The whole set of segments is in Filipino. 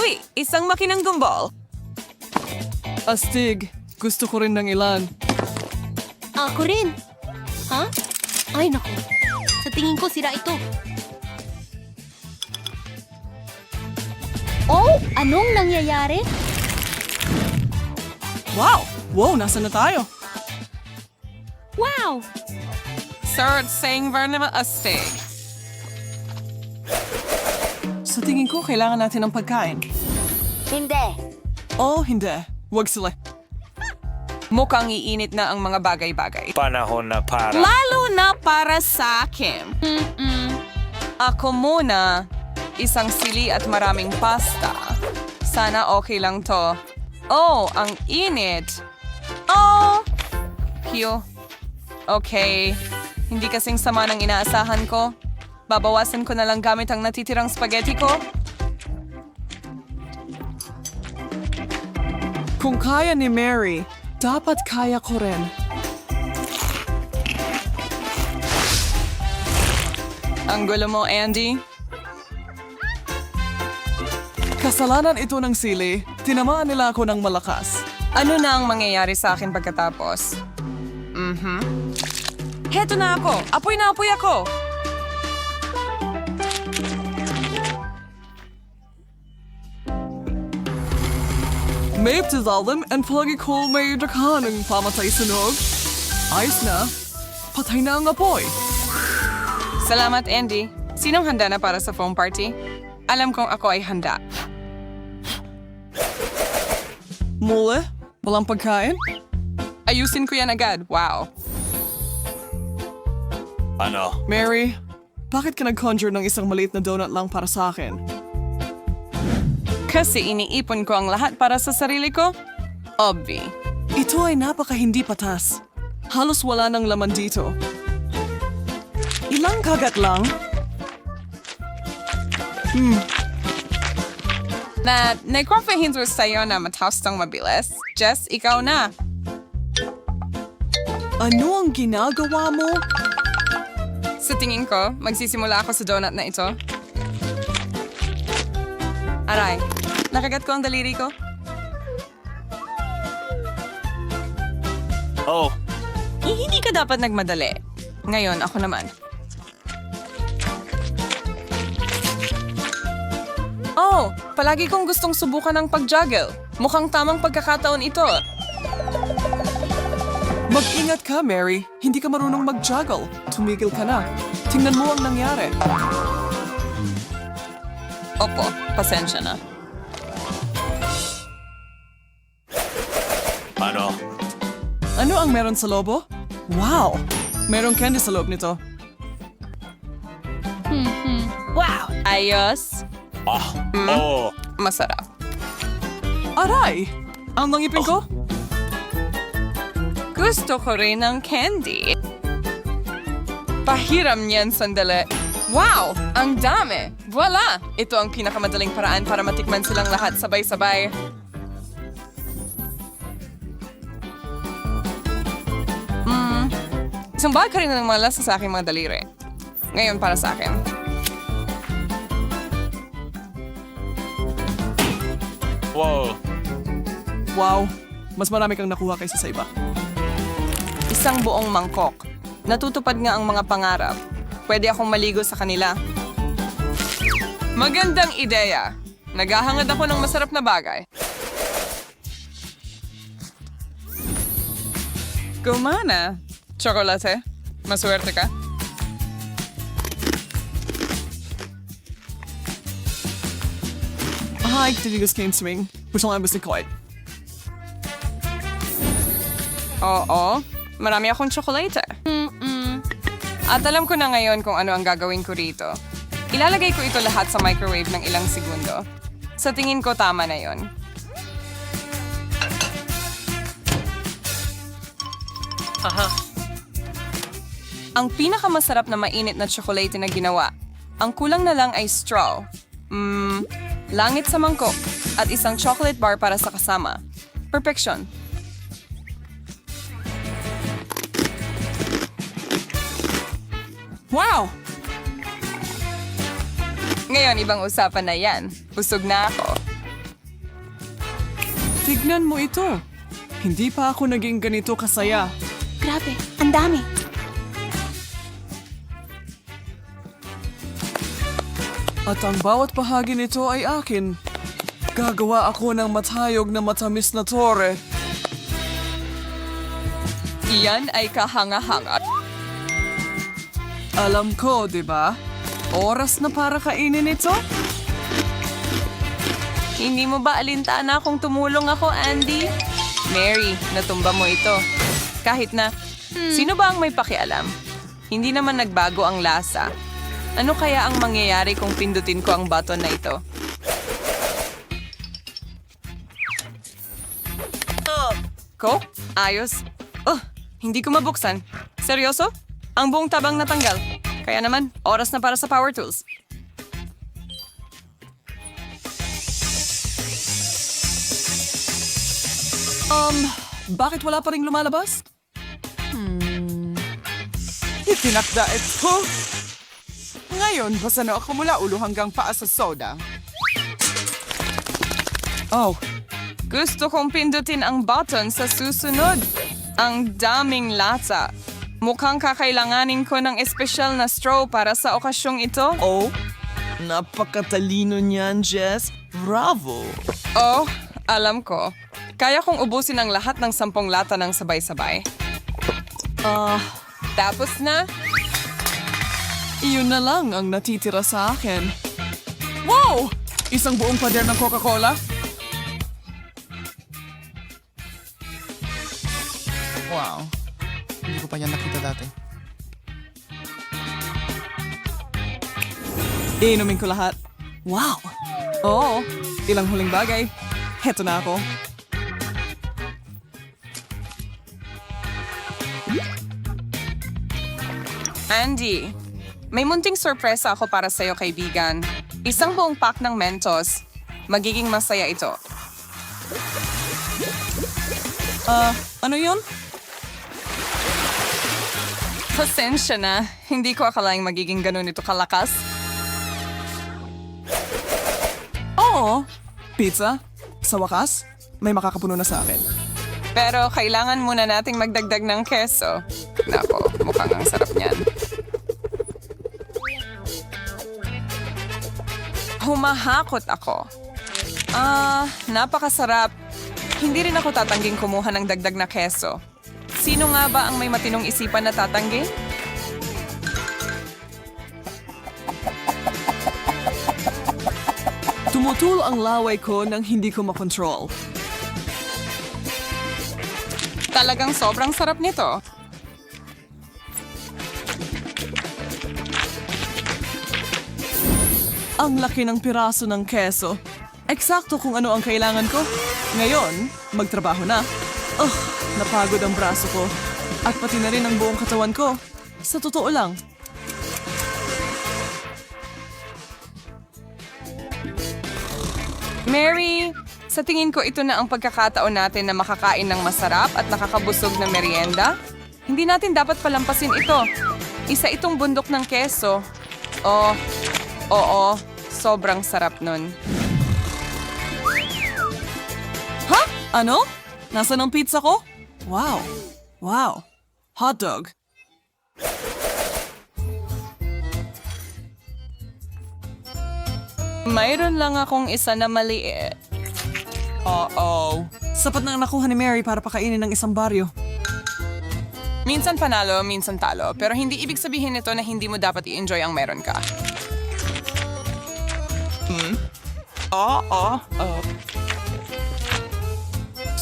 Uy, isang makinang gumball. Astig. Gusto ko rin ng ilan. Ako rin. Ha? Ay, naku. Sa tingin ko, sira ito. Oh, anong nangyayari? Wow! Wow, nasa na tayo? Wow! Sir, saying naman astig. Sa tingin ko, kailangan natin ng pagkain. Hindi. Oh, hindi. Wag sila. Mukhang iinit na ang mga bagay-bagay. Panahon na para. Lalo na para sa akin. Ako muna, isang sili at maraming pasta. Sana okay lang to. Oh, ang init. Oh! Phew. Okay. Hindi kasing sama ng inaasahan ko. Babawasan ko na lang gamit ang natitirang spaghetti ko. Kung kaya ni Mary, dapat kaya ko rin. Ang gulo mo, Andy. Kasalanan ito ng sili. Tinamaan nila ako ng malakas. Ano na ang mangyayari sa akin pagkatapos? Heto na ako! Apoy na apoy ako! May ptizalim and palagi ko may dakhan ng pamatay sunog. Ayos na. Patay na ang apoy. Salamat, Andy. Sinong handa na para sa foam party? Alam kong ako ay handa. Mule? Walang pagkain? Ayusin ko yan agad. Wow. Ano? Mary, bakit ka nag-conjure ng isang maliit na donut lang para sa akin? Kasi iniipon ko ang lahat para sa sarili ko? Obvi. Ito ay napaka hindi patas. Halos wala ng laman dito. Ilang kagat lang? Na nagkwafahinto sa'yo na matastang mabilis. Jess, ikaw na. Ano ang ginagawa mo? Sa tingin ko, magsisimula ako sa donut na ito. Aray, nakagat ko ang daliri ko. Oh, Hindi ka dapat nagmadali. Ngayon, ako naman. Oh, palagi kong gustong subukan ng pag-juggle. Mukhang tamang pagkakataon ito. Mag-ingat ka, Mary. Hindi ka marunong mag-juggle. Tumigil ka na. Tingnan mo ang nangyari. Opo, pasensya na. ano? Ano ang meron sa lobo? Wow! Merong candy sa loob nito. Wow! Ayos. Oh, Masarap. Aray! Ang nangipin ko? Gusto ko rin ng candy. Pahiram niyan sandali. Wow! Ang dami! Voila! Ito ang pinakamadaling paraan para matikman silang lahat sabay-sabay. Sumbag ka rin ng malas sa aking mga daliri. Ngayon para sa akin. wow. Wow! Mas marami kang nakuha kaysa sa iba. Isang buong mangkok. Natutupad nga ang mga pangarap. Pwede akong maligo sa kanila. Magandang ideya. Naghahangad ako ng masarap na bagay. Gumana. Chocolate. Maswerte ka. Aha, iktiligos kayo swing. Gusto nga gusto ko. Oo. Marami akong tsokolate. At alam ko na ngayon kung ano ang gagawin ko rito. Ilalagay ko ito lahat sa microwave ng ilang segundo. Sa tingin ko tama na yon. Ang pinakamasarap na mainit na tsokolate na ginawa. Ang kulang na lang ay straw. Langit sa mangkok at isang chocolate bar para sa kasama. Perfection. Wow! Ngayon, ibang usapan na yan. Busog na ako. Tignan mo ito. Hindi pa ako naging ganito kasaya. Grabe, ang dami. At ang bawat bahagi nito ay akin. Gagawa ako ng matayog na matamis na tore. Iyan ay kahanga-hanga. Alam ko, di ba? Oras na para kainin ito? Hindi mo ba alintana kung tumulong ako, Andy? Mary, natumba mo ito. Kahit na, sino ba ang may pakialam? Hindi naman nagbago ang lasa. Ano kaya ang mangyayari kung pindutin ko ang button na ito? Ko? Ayos. Oh, hindi ko mabuksan. Seryoso? Ang buong tabang natanggal. Kaya naman, oras na para sa power tools. Bakit wala pa ring lumalabas? Itinakda ito. Ngayon, basa na ako mula ulo hanggang paa sa soda. Oh, Gusto kong pindutin ang button sa susunod. Ang daming lata. Mukhang kakailanganin ko ng espesyal na straw para sa okasyong ito. Oh, napakatalino niyan, Jess. Bravo! Oh, alam ko. Kaya kong ubusin ang lahat ng 10 lata ng sabay-sabay. Tapos na? iyon na lang ang natitira sa akin. Wow! Isang buong pader ng Coca-Cola? Wow. Hindi ko pa yan nakita dati. Iinumin ko lahat. Wow! Oo, ilang huling bagay. Heto na ako. Andy, may munting sorpresa ako para sa'yo, kaibigan. Isang buong pack ng Mentos. Magiging masaya ito. Ano yun? Pasensya na. Hindi ko akalaing magiging ganun ito kalakas. Oo. Pizza? Sa wakas, may makakapuno na sa akin. Pero kailangan muna nating magdagdag ng keso. Nako, mukhang ang sarap niyan. Humahakot ako. Napakasarap. Hindi rin ako tatangging kumuha ng dagdag na keso. Sino nga ba ang may matinong isipan na tatanggi? Tumutul ang laway ko nang hindi ko makontrol. Talagang sobrang sarap nito. Ang laki ng piraso ng keso. Eksakto kung ano ang kailangan ko. Ngayon, magtrabaho na. Napagod ang braso ko. At pati na rin ang buong katawan ko. Sa totoo lang. Mary, sa tingin ko ito na ang pagkakataon natin na makakain ng masarap at nakakabusog na merienda. Hindi natin dapat palampasin ito. Isa itong bundok ng keso. Oh, oo, sobrang sarap nun. Ha? Ano? Nasaan ang pizza ko? Wow. Wow. Hotdog. Mayroon lang akong isa na maliit. Uh-oh. Sapat na ang nakuha ni Mary para pakainin ng isang baryo. Minsan panalo, minsan talo. Pero hindi ibig sabihin nito na hindi mo dapat i-enjoy ang meron ka.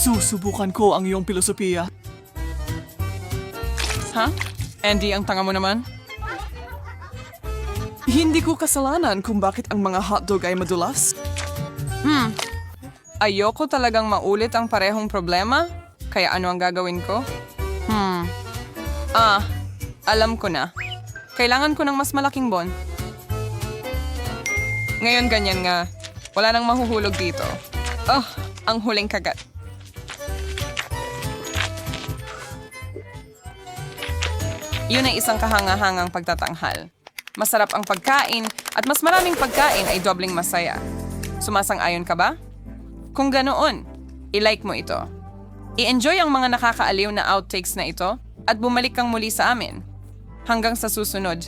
Susubukan ko ang iyong filosofiya. Ha? Andy, ang tanga mo naman? Hindi ko kasalanan kung bakit ang mga hotdog ay madulas. Ayoko talagang maulit ang parehong problema. Kaya ano ang gagawin ko? Alam ko na. Kailangan ko ng mas malaking bon. Ngayon ganyan nga. Wala nang mahuhulog dito. Oh, ang huling kagat. Yun ay isang kahanga-hangang pagtatanghal. Masarap ang pagkain at mas maraming pagkain ay dobling masaya. Sumasang-ayon ka ba? Kung ganoon, I-like mo ito. I-enjoy ang mga nakakaaliw na outtakes na ito at bumalik kang muli sa amin. Hanggang sa susunod.